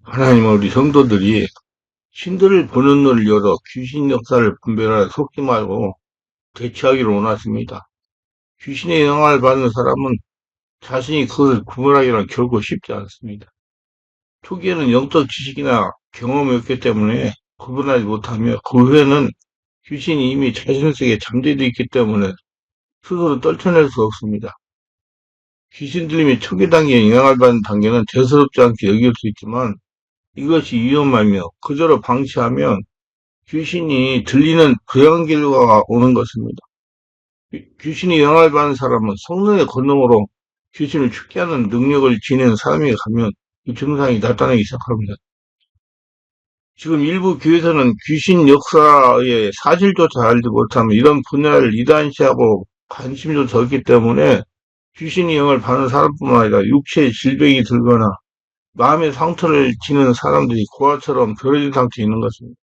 하나님은 우리 성도들이 신들을 보는 눈을 열어 귀신 역사를 분별하여 속지 말고 대처하기를 원하십니다. 귀신의 영향을 받는 사람은 자신이 그것을 구분하기는 결코 쉽지 않습니다. 초기에는 영적 지식이나 경험이 없기 때문에 구분하지 못하며 그 후에는 귀신이 이미 자신 속에 잠재되어 있기 때문에 스스로 떨쳐낼 수 없습니다. 귀신 들림이 초기 단계에 영향을 받는 단계는 대수롭지 않게 여길 수 있지만 이것이 위험하며 그저로 방치하면 귀신이 들리는 불행한 결과가 오는 것입니다. 귀신이 영향을 받는 사람은 성령의 권능으로 귀신을 죽게 하는 능력을 지닌 사람에게 가면 이 증상이 나타나기 시작합니다. 지금 일부 교회에서는 귀신 역사의 사실조차 알지 못하면 이런 분야를 이단시하고 관심조차 없기 때문에 귀신이 영향을 받는 사람뿐만 아니라 육체의 질병이 들거나 마음의 상처를 지는 사람들이 고아처럼 벌어진 상태에 있는 것입니다.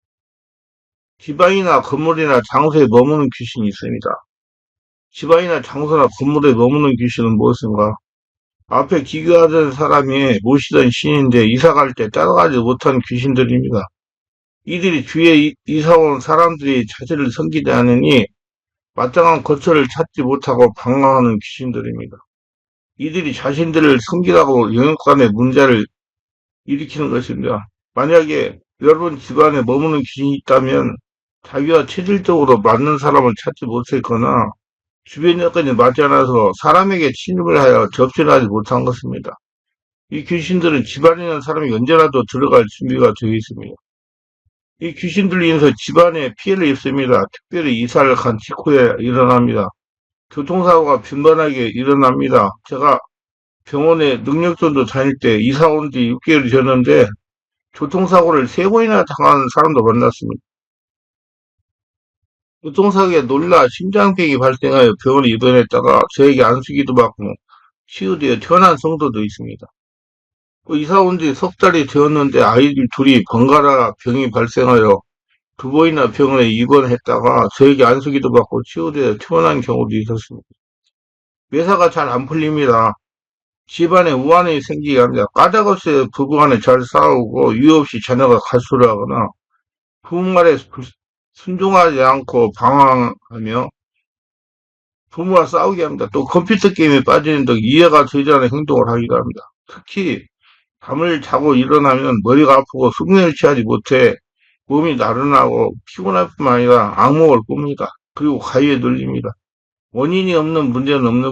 지방이나 건물이나 장소에 머무는 귀신이 있습니다. 지방이나 장소나 건물에 머무는 귀신은 무엇인가? 앞에 기거하던 사람이 모시던 신인데 이사갈 때 따라가지 못한 귀신들입니다. 이들이 주위에 이사온 사람들이 자신을 섬기지 않으니 마땅한 거처를 찾지 못하고 방황하는 귀신들입니다. 이들이 자신들을 섬기라고 영역간의 문제를 일으키는 것입니다. 만약에 여러분 집안에 머무는 귀신이 있다면 자기와 체질적으로 맞는 사람을 찾지 못했거나 주변 여건이 맞지 않아서 사람에게 침입을 하여 접신하지 못한 것입니다. 이 귀신들은 집안에 있는 사람이 언제라도 들어갈 준비가 되어 있습니다. 이 귀신들로 인해서 집안에 피해를 입습니다. 특별히 이사를 간 직후에 일어납니다. 교통사고가 빈번하게 일어납니다. 제가 병원에 능력전도 다닐 때 이사 온 지 6개월이 됐는데 교통사고를 3번이나 당한 사람도 만났습니다. 교통사고에 놀라 심장병이 발생하여 병원에 입원했다가 저에게 안수기도 받고 치유되어 태어난 성도도 있습니다. 이사 온 지 석 달이 되었는데 아이들 둘이 번갈아 병이 발생하여 2번이나 병원에 입원했다가 저에게 안수기도 받고 치유되어 태어난 경우도 있었습니다. 매사가 잘 안 풀립니다. 집안에 우환이 생기게 합니다. 까닭없이 부부간에 잘 싸우고 이유 없이 자녀가 가출을 하거나 부모 말에 순종하지 않고 방황하며 부모와 싸우게 합니다. 또 컴퓨터 게임에 빠지는 등 이해가 되지 않는 행동을 하기도 합니다. 특히 밤을 자고 일어나면 머리가 아프고 숙면을 취하지 못해 몸이 나른하고 피곤할 뿐만 아니라 악몽을 꿉니다. 그리고 가위에 눌립니다. 원인이 없는 문제는 없는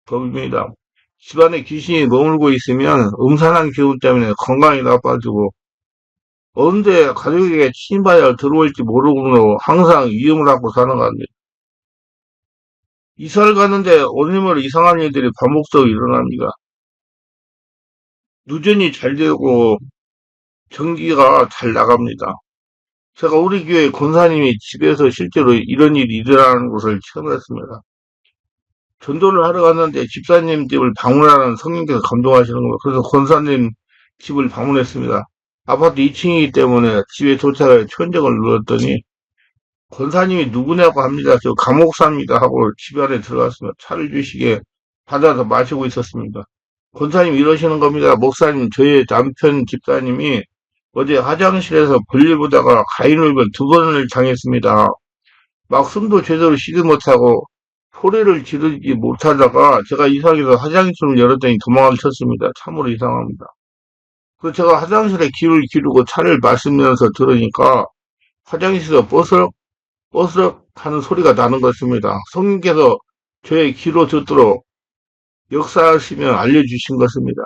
법입니다. 집안에 귀신이 머물고 있으면 음산한 기운 때문에 건강이 나빠지고 언제 가족에게 침입하여 들어올지 모르고 항상 위험을 안고 사는 겁니다. 이사를 가는데 오늘머리 이상한 일들이 반복적으로 일어납니다. 누전이 잘 되고 전기가 잘 나갑니다. 제가 우리 교회 권사님이 집에서 실제로 이런 일이 일어나는 것을 처음 했습니다. 전도를 하러 갔는데 집사님 집을 방문하는 성령께서 감동하시는 거예요. 그래서 권사님 집을 방문했습니다. 아파트 2층이기 때문에 집에 도착해 천정을 눌렀더니 권사님이 누구냐고 합니다. 저 감옥사입니다 하고 집 안에 들어갔습니다. 차를 주시게 받아서 마시고 있었습니다. 권사님 이러시는 겁니다. 목사님, 저희 남편 집사님이 어제 화장실에서 볼일 보다가 가인울변 2번을 당했습니다. 막 숨도 제대로 쉬지 못하고 소리를 지르지 못하다가 제가 이상해서 화장실을 열었더니 도망을 쳤습니다. 참으로 이상합니다. 그래서 제가 화장실에 귀를 기르고 차를 마시면서 들으니까 화장실에서 뽀스럭 하는 소리가 나는 것입니다. 성령께서 저의 귀로 듣도록 역사하시며 알려주신 것입니다.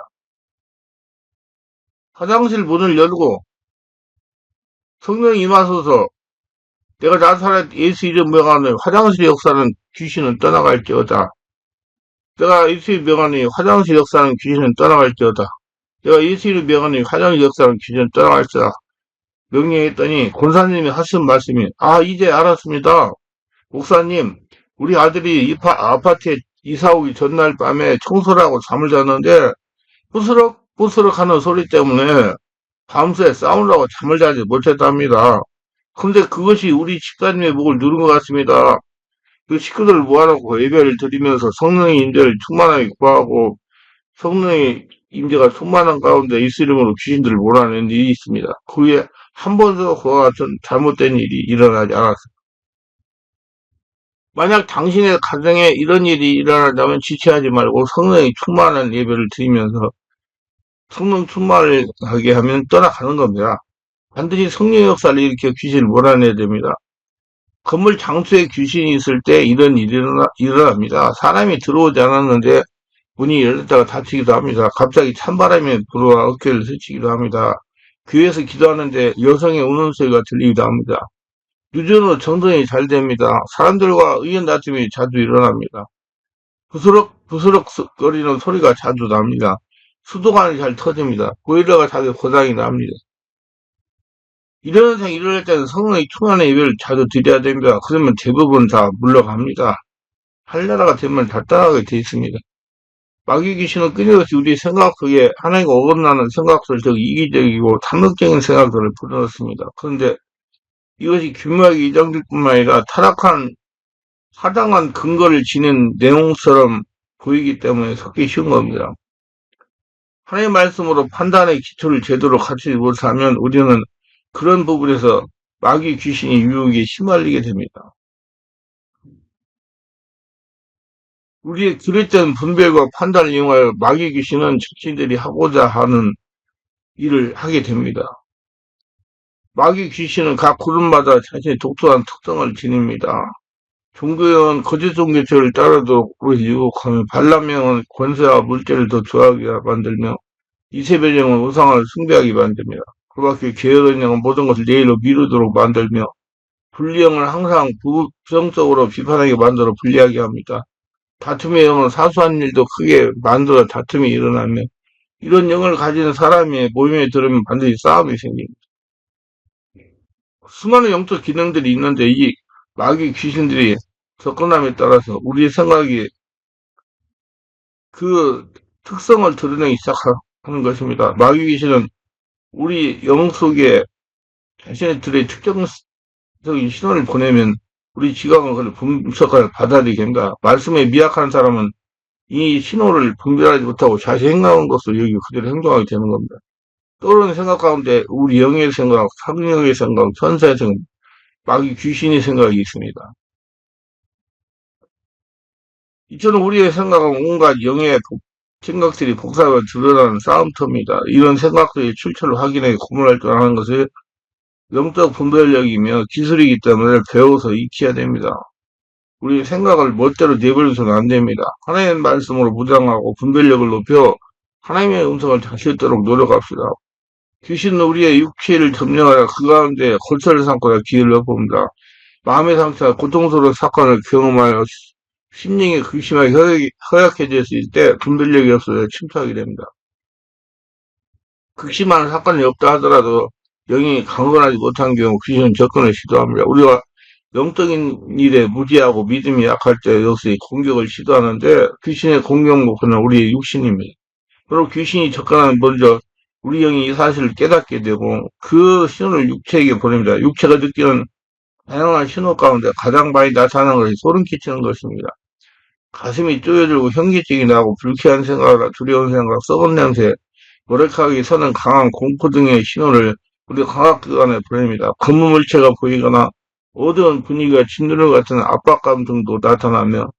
화장실 문을 열고 성령이 임하소서 내가 나사렛 예수 이름 명하는 화장실 역사는 귀신은 떠나갈지어다. 내가 예수 이름 명하니 화장실 역사는 귀신은 떠나갈지어다. 내가 예수 이름 명하니 화장실 역사는 귀신은 떠나갈지어다. 명령했더니 권사님이 하신 말씀이 이제 알았습니다. 목사님 우리 아들이 아파트에 이사 오기 전날 밤에 청소를 하고 잠을 잤는데 부스럭 하는 소리 때문에 밤새 싸우느라고 잠을 자지 못했답니다. 근데 그것이 우리 집사님의 목을 누른 것 같습니다. 그 식구들을 모아놓고 예배를 드리면서 성령의 인재를 충만하게 구하고 성령의 임재가 수많은 가운데 있으므로 귀신들을 몰아낸 일이 있습니다. 그 후에 한 번도 그와 같은 잘못된 일이 일어나지 않았습니다. 만약 당신의 가정에 이런 일이 일어나자면 지체하지 말고 성령이 충만한 예배를 드리면서 성령 충만을 하게 하면 떠나가는 겁니다. 반드시 성령 역사를 일으켜 귀신을 몰아내야 됩니다. 건물 장소에 귀신이 있을 때 이런 일이 일어납니다. 사람이 들어오지 않았는데 문이 열렸다가 닫히기도 합니다. 갑자기 찬바람이 불어와 어깨를 스치기도 합니다. 교회에서 기도하는데 여성의 우는 소리가 들리기도 합니다. 유전으로 정돈이 잘 됩니다. 사람들과 의견 다툼이 자주 일어납니다. 부스럭부스럭 거리는 소리가 자주 납니다. 수도관이 잘 터집니다. 보일러가 자주 고장이 납니다. 이런 현상이 일어날 때는 성령의 충만한 예배를 자주 드려야 됩니다. 그러면 대부분 다 물러갑니다. 할나라가 되면 다 따라가게 돼 있습니다. 마귀 귀신은 끊임없이 우리 생각 속에 하나님과 어긋나는 생각들, 즉 이기적이고 탐욕적인 생각들을 불어넣습니다. 그런데 이것이 교묘하게 이정될 뿐만 아니라 타락한 타당한 근거를 지닌 내용처럼 보이기 때문에 섞기 쉬운 겁니다. 하나님의 말씀으로 판단의 기초를 제대로 갖추지 못하면 우리는 그런 부분에서 마귀 귀신이 유혹에 휘말리게 됩니다. 우리의 그릇된 분별과 판단을 이용하여 마귀 귀신은 자신들이 하고자 하는 일을 하게 됩니다. 마귀 귀신은 각 그룹마다 자신의 독특한 특성을 지닙니다. 종교형은 거짓 종교체를 따르도록 우리를 유혹하며 발람형은 권세와 물질을 더 좋아하게 만들며 이세벨형은 우상을 숭배하게 만듭니다. 그 밖에 게으른형은 모든 것을 내일로 미루도록 만들며 불리형을 항상 부정적으로 비판하게 만들어 불리하게 합니다. 다툼의 영은 사소한 일도 크게 만들어 다툼이 일어나며 이런 영을 가진 사람의 모임에 들으면 반드시 싸움이 생깁니다. 수많은 영적 기능들이 있는데 이 마귀 귀신들이 접근함에 따라서 우리 생각이 그 특성을 드러내기 시작하는 것입니다. 마귀 귀신은 우리 영 속에 자신들의 특정적인 신호를 보내면 우리 지각은 그걸 분석을 받아들이게 됩니다. 말씀에 미약한 사람은 이 신호를 분별하지 못하고 자신 행하는 것을 여기 그대로 행동하게 되는 겁니다. 떠오르는 생각 가운데 우리 영의 생각, 상령의 생각, 천사의 생각, 마귀 귀신의 생각이 있습니다. 이처럼 우리의 생각은 온갖 영의 생각들이 복사가 드러나는 싸움터입니다. 이런 생각들이 출처를 확인해 구분할 줄 아는 것을 영적 분별력이며 기술이기 때문에 배워서 익혀야 됩니다. 우리 생각을 멋대로 내버려서는 안 됩니다. 하나님의 말씀으로 무장하고 분별력을 높여 하나님의 음성을 잘 듣도록 노력합시다. 귀신은 우리의 육체를 점령하여 그 가운데 골짜를 삼고 기회를 엿봅니다. 마음의 상처와 고통스러운 사건을 경험하여 심령이 극심하게 허약해졌을 때 분별력이 없어져 침투하게 됩니다. 극심한 사건이 없다 하더라도 영이 강건하지 못한 경우 귀신은 접근을 시도합니다. 우리가 영적인 일에 무지하고 믿음이 약할 때 역시 공격을 시도하는데 귀신의 공격 목표는 우리의 육신입니다. 그리고 귀신이 접근하면 먼저 우리 영이 이 사실을 깨닫게 되고 그 신호를 육체에게 보냅니다. 육체가 느끼는 다양한 신호 가운데 가장 많이 나타나는 것이 소름 끼치는 것입니다. 가슴이 쪼여들고 현기증이 나고 불쾌한 생각이나 두려운 생각, 썩은 냄새, 머리카락이 서는 강한 공포 등의 신호를 우리 광학기관에 보냅니다. 검은 물체가 보이거나 어두운 분위기가 짓누르는 같은 압박감 등도 나타나며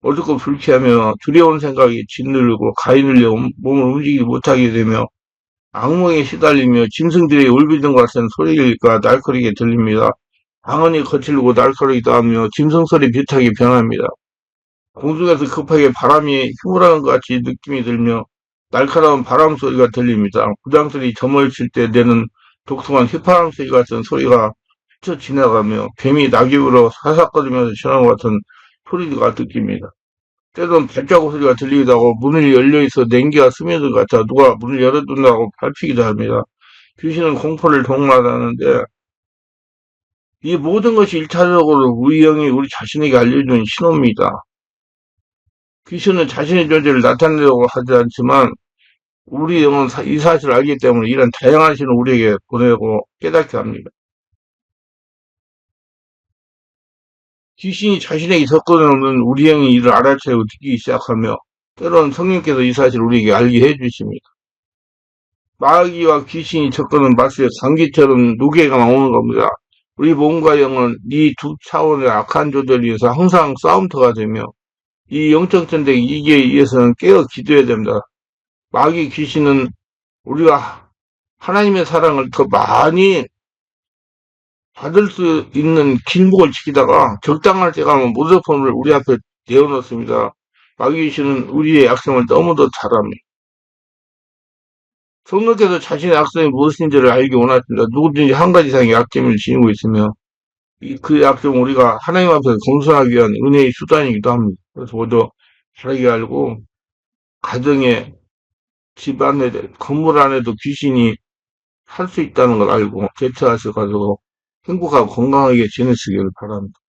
어둡고 불쾌하며 두려운 생각이 짓누르고 가위 눌려 몸을 움직이지 못하게 되며 악몽에 시달리며 짐승들의 울비등 같은 소리가 날카롭게 들립니다. 방언이 거칠고 날카롭기도 하며 짐승 소리 비슷하게 변합니다. 공중에서 급하게 바람이 휘몰아는 것 같이 느낌이 들며 날카로운 바람 소리가 들립니다. 부장들이 점을 칠 때 내는 독특한 휘파람 소리 같은 소리가 스쳐 지나가며 뱀이 낙엽으로 사삭거리면서 지나는 것 같은 소리가 느낍니다. 때론 발자국 소리가 들리기도 하고 문이 열려있어 냉기가 스며들 것 같아 누가 문을 열어둔다고 밟히기도 합니다. 귀신은 공포를 동반하는데 이 모든 것이 일차적으로 우리 영이 우리 자신에게 알려주는 신호입니다. 귀신은 자신의 존재를 나타내려고 하지 않지만 우리 영은 이 사실을 알기 때문에 이런 다양한 신을 우리에게 보내고 깨닫게 합니다. 귀신이 자신에게 접근하는 우리 영이 이를 알아채고 듣기 시작하며 때로는 성령께서 이 사실을 우리에게 알게 해주십니다. 마귀와 귀신이 섞어는 마스에 감기처럼 누개가 나오는 겁니다. 우리 몸과 영은 이 두 차원의 악한 조절에 의해서 항상 싸움터가 되며 이 영적 전쟁 이기에 의해서는 깨어 기도해야 됩니다. 마귀 귀신은 우리가 하나님의 사랑을 더 많이 받을 수 있는 길목을 지키다가 적당할 때 가면 무조건을 우리 앞에 내어놓습니다. 마귀 귀신은 우리의 약점을 너무도 잘 압니다. 성령께서 자신의 악성이 무엇인지를 알기 원하십니다. 누구든지 한 가지 이상의 약점을 지니고 있으며 그 약점은 우리가 하나님 앞에서 겸손하기 위한 은혜의 수단이기도 합니다. 그래서 모두 바르게 알고 가정에 집 안에 건물 안에도 귀신이 살 수 있다는 걸 알고 대처하셔가지고 행복하고 건강하게 지내시기를 바랍니다.